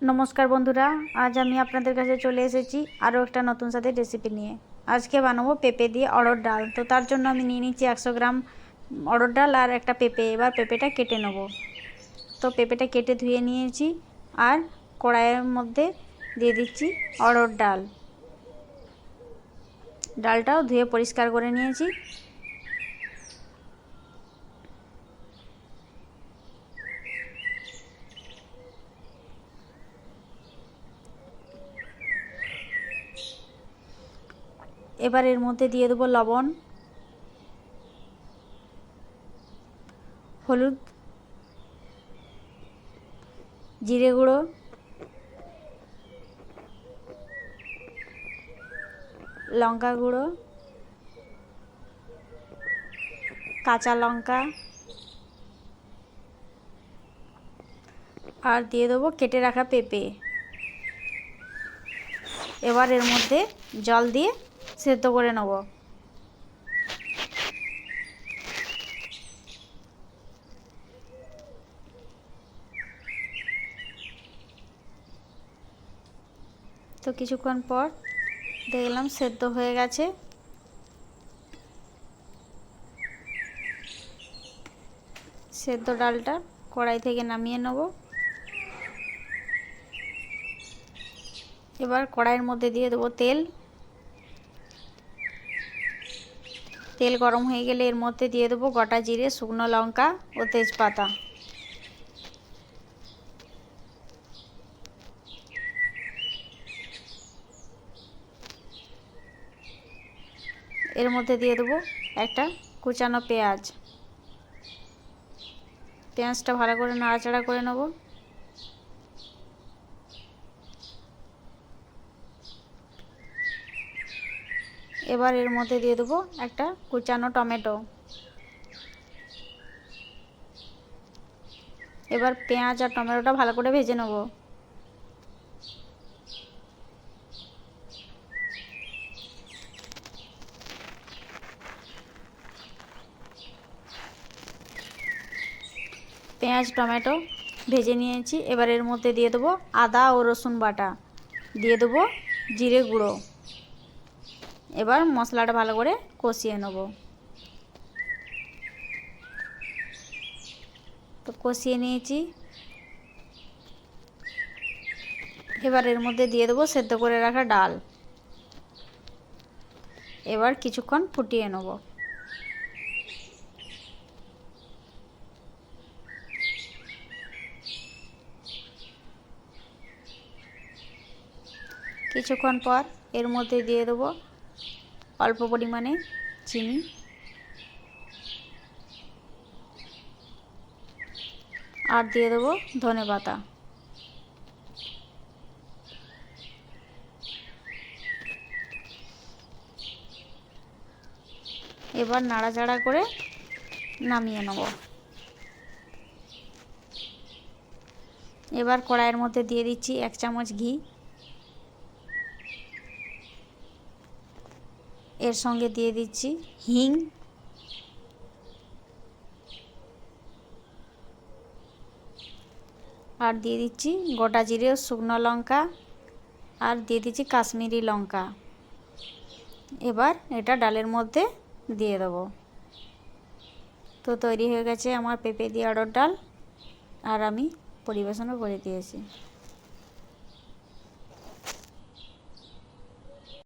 নমস্কার বন্ধুরা, আজ আমি আপনাদের কাছে চলে এসেছি আরও একটা নতুন স্বাদের রেসিপি নিয়ে। আজকে বানাবো পেঁপে দিয়ে অড়হর ডাল। তো তার জন্য আমি নিয়ে নিচ্ছি 100 গ্রাম অড়হর ডাল আর একটা পেঁপে। এবার পেঁপেটা কেটে নেব। তো পেঁপেটা কেটে ধুয়ে নিয়েছি আর কড়াইয়ের মধ্যে দিয়ে দিচ্ছি অড়হর ডাল। ডালটাও ধুয়ে পরিষ্কার করে নিয়েছি। এবার এর মধ্যে দিয়ে দেবো লবণ, হলুদ, জিরে গুঁড়ো, লঙ্কা গুঁড়ো, কাঁচা লঙ্কা আর দিয়ে দেবো কেটে রাখা পেঁপে। এবার এর মধ্যে জল দিয়ে সেদ্ধ করে নেব। তো কিছুক্ষণ পর দেখলাম সেদ্ধ হয়ে গেছে। সেদ্ধ ডালটা কড়াই থেকে নামিয়ে নেব। এবার কড়াইয়ের মধ্যে দিয়ে দেবো তেল। তেল গরম হয়ে গেলে এর মধ্যে দিয়ে দেবো গোটা জিরে, শুকনো লঙ্কা ও তেজপাতা। এর মধ্যে দিয়ে দেবো একটা কুচানো পেঁয়াজ। পেঁয়াজটা ভালো করে নাড়াচাড়া করে নেব। এবার এর মধ্যে দিয়ে দেবো একটা কুচানো টমেটো। এবার পেঁয়াজ আর টমেটোটা ভালো করে ভেজে নেব। পেঁয়াজ টমেটো ভেজে নিয়েছি। এবার এর মধ্যে দিয়ে দেবো আদা ও রসুন বাটা, দিয়ে দেবো জিরে গুঁড়ো। এবার মশলাটা ভালো করে কষিয়ে নেব। তো কষিয়ে নিয়েছি। এবার এর মধ্যে দিয়ে দেবো সেদ্ধ করে রাখা ডাল। এবার কিছুক্ষণ ফুটিয়ে নেব। কিছুক্ষণ পর এর মধ্যে দিয়ে দেবো অল্প পরিমাণে চিনি আর দিয়ে দেবো ধনেপাতা। এবার নাড়াচাড়া করে নামিয়ে নেব। এবার কড়াইয়ের মধ্যে দিয়ে দিচ্ছি 1 চামচ ঘি। এর সঙ্গে দিয়ে দিচ্ছি হিং, আর দিয়ে দিচ্ছি গোটা জিরে ও শুকনো লঙ্কা, আর দিয়ে দিচ্ছি কাশ্মীরি লঙ্কা। এবার এটা ডালের মধ্যে দিয়ে দেবো। তো তৈরি হয়ে গেছে আমার পেঁপে দিয়ে অড়হর ডাল, আর আমি পরিবেশনও করে দিয়েছি।